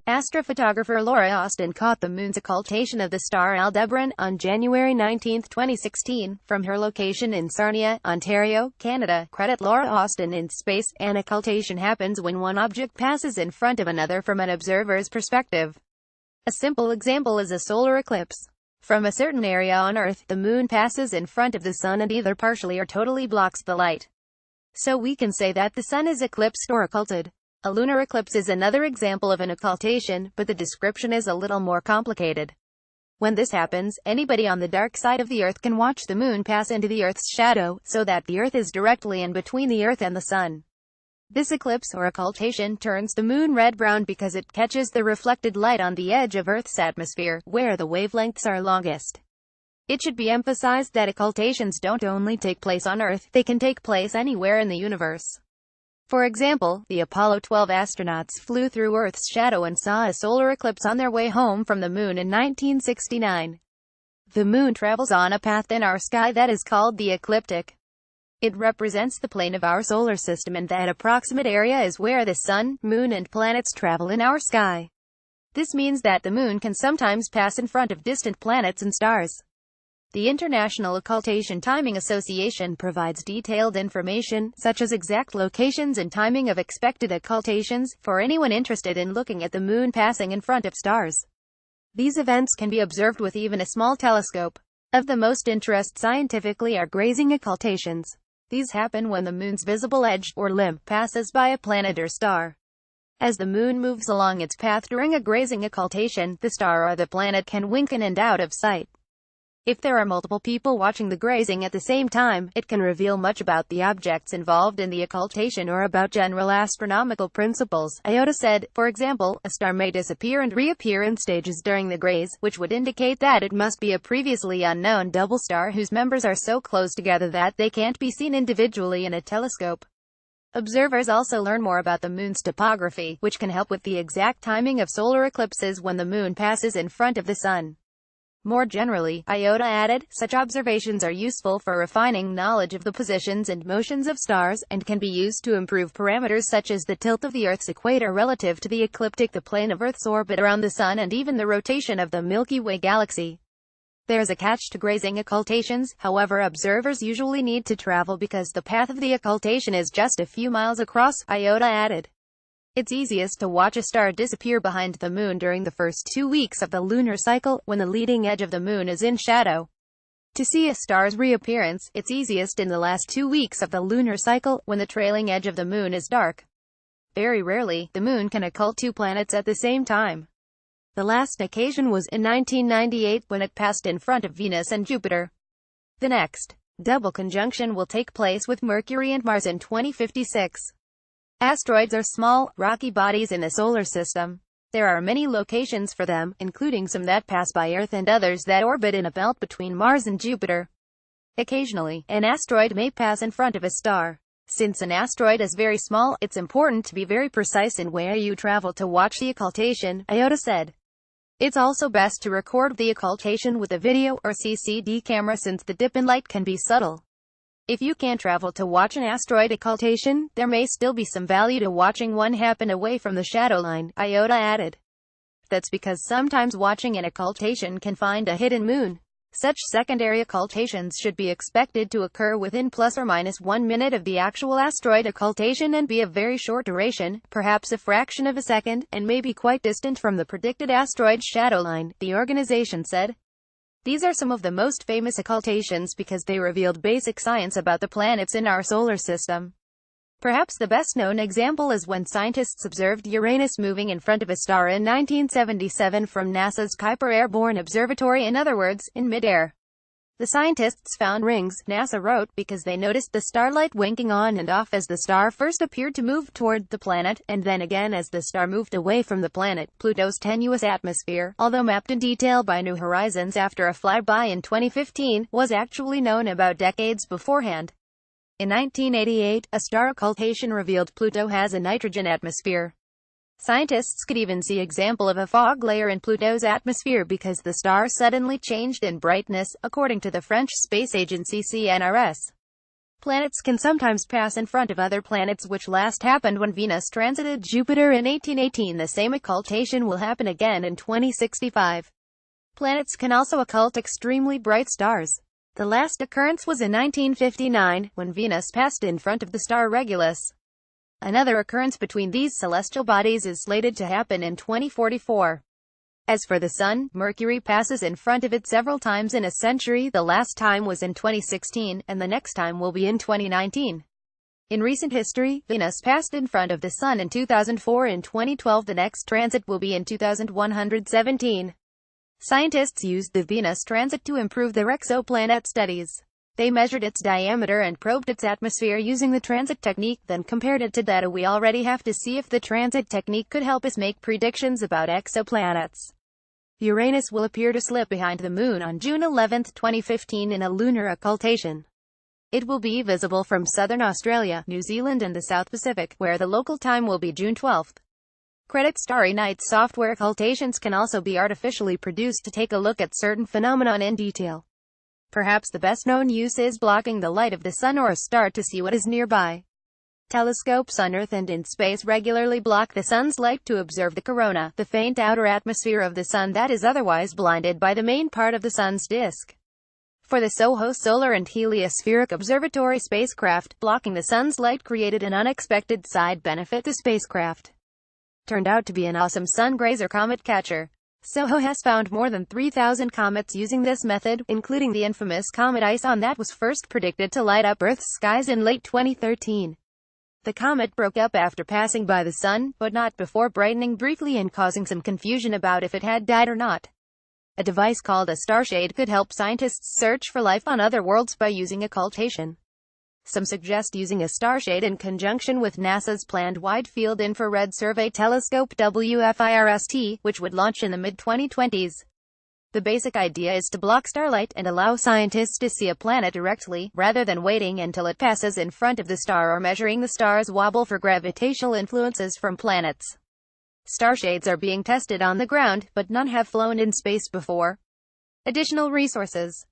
Astrophotographer Laura Austin caught the moon's occultation of the star Aldebaran on January 19, 2016, from her location in Sarnia, Ontario, Canada. Credit Laura Austin. In space, an occultation happens when one object passes in front of another from an observer's perspective. A simple example is a solar eclipse. From a certain area on Earth, the moon passes in front of the sun and either partially or totally blocks the light. So we can say that the sun is eclipsed or occulted. A lunar eclipse is another example of an occultation, but the description is a little more complicated. When this happens, anybody on the dark side of the Earth can watch the moon pass into the Earth's shadow, so that the Earth is directly in between the Earth and the sun. This eclipse or occultation turns the moon red-brown because it catches the reflected light on the edge of Earth's atmosphere, where the wavelengths are longest. It should be emphasized that occultations don't only take place on Earth, they can take place anywhere in the universe. For example, the Apollo 12 astronauts flew through Earth's shadow and saw a solar eclipse on their way home from the moon in 1969. The moon travels on a path in our sky that is called the ecliptic. It represents the plane of our solar system, and that approximate area is where the sun, moon, and planets travel in our sky. This means that the moon can sometimes pass in front of distant planets and stars. The International Occultation Timing Association provides detailed information, such as exact locations and timing of expected occultations, for anyone interested in looking at the moon passing in front of stars. These events can be observed with even a small telescope. Of the most interest scientifically are grazing occultations. These happen when the moon's visible edge, or limb, passes by a planet or star. As the moon moves along its path during a grazing occultation, the star or the planet can wink in and out of sight. If there are multiple people watching the grazing at the same time, it can reveal much about the objects involved in the occultation or about general astronomical principles. Iota said, for example, a star may disappear and reappear in stages during the graze, which would indicate that it must be a previously unknown double star whose members are so close together that they can't be seen individually in a telescope. Observers also learn more about the moon's topography, which can help with the exact timing of solar eclipses when the moon passes in front of the sun. More generally, Iota added, such observations are useful for refining knowledge of the positions and motions of stars, and can be used to improve parameters such as the tilt of the Earth's equator relative to the ecliptic, the plane of Earth's orbit around the Sun, and even the rotation of the Milky Way galaxy. There's a catch to grazing occultations, however. Observers usually need to travel because the path of the occultation is just a few miles across, Iota added. It's easiest to watch a star disappear behind the moon during the first 2 weeks of the lunar cycle, when the leading edge of the moon is in shadow. To see a star's reappearance, it's easiest in the last 2 weeks of the lunar cycle, when the trailing edge of the moon is dark. Very rarely, the moon can occult two planets at the same time. The last occasion was in 1998, when it passed in front of Venus and Jupiter. The next double conjunction will take place with Mercury and Mars in 2056. Asteroids are small, rocky bodies in the solar system. There are many locations for them, including some that pass by Earth and others that orbit in a belt between Mars and Jupiter. Occasionally, an asteroid may pass in front of a star. Since an asteroid is very small, it's important to be very precise in where you travel to watch the occultation, Iota said. It's also best to record the occultation with a video or CCD camera, since the dip in light can be subtle. If you can't travel to watch an asteroid occultation, there may still be some value to watching one happen away from the shadow line, Iota added. That's because sometimes watching an occultation can find a hidden moon. Such secondary occultations should be expected to occur within plus or minus 1 minute of the actual asteroid occultation and be of very short duration, perhaps a fraction of a second, and may be quite distant from the predicted asteroid shadow line, the organization said. These are some of the most famous occultations because they revealed basic science about the planets in our solar system. Perhaps the best-known example is when scientists observed Uranus moving in front of a star in 1977 from NASA's Kuiper Airborne Observatory, in other words, in midair. The scientists found rings, NASA wrote, because they noticed the starlight winking on and off as the star first appeared to move toward the planet, and then again as the star moved away from the planet. Pluto's tenuous atmosphere, although mapped in detail by New Horizons after a flyby in 2015, was actually known about decades beforehand. In 1988, a star occultation revealed Pluto has a nitrogen atmosphere. Scientists could even see example of a fog layer in Pluto's atmosphere because the star suddenly changed in brightness, according to the French space agency CNRS. Planets can sometimes pass in front of other planets, which last happened when Venus transited Jupiter in 1818. The same occultation will happen again in 2065. Planets can also occult extremely bright stars. The last occurrence was in 1959, when Venus passed in front of the star Regulus. Another occurrence between these celestial bodies is slated to happen in 2044. As for the Sun, Mercury passes in front of it several times in a century. The last time was in 2016, and the next time will be in 2019. In recent history, Venus passed in front of the Sun in 2004. In 2012, the next transit will be in 2117. Scientists used the Venus transit to improve their exoplanet studies. They measured its diameter and probed its atmosphere using the transit technique, then compared it to data we already have to see if the transit technique could help us make predictions about exoplanets. Uranus will appear to slip behind the Moon on June 11, 2015 in a lunar occultation. It will be visible from southern Australia, New Zealand and the South Pacific, where the local time will be June 12. Credit Starry Night software. Occultations can also be artificially produced to take a look at certain phenomenon in detail. Perhaps the best-known use is blocking the light of the Sun or a star to see what is nearby. Telescopes on Earth and in space regularly block the Sun's light to observe the corona, the faint outer atmosphere of the Sun that is otherwise blinded by the main part of the Sun's disk. For the SOHO Solar and Heliospheric Observatory spacecraft, blocking the Sun's light created an unexpected side benefit. The spacecraft turned out to be an awesome sun grazer comet catcher. SOHO has found more than 3,000 comets using this method, including the infamous comet Ison that was first predicted to light up Earth's skies in late 2013. The comet broke up after passing by the Sun, but not before brightening briefly and causing some confusion about if it had died or not. A device called a starshade could help scientists search for life on other worlds by using occultation. Some suggest using a starshade in conjunction with NASA's planned Wide-Field Infrared Survey Telescope WFIRST, which would launch in the mid-2020s. The basic idea is to block starlight and allow scientists to see a planet directly, rather than waiting until it passes in front of the star or measuring the star's wobble for gravitational influences from planets. Starshades are being tested on the ground, but none have flown in space before. Additional resources.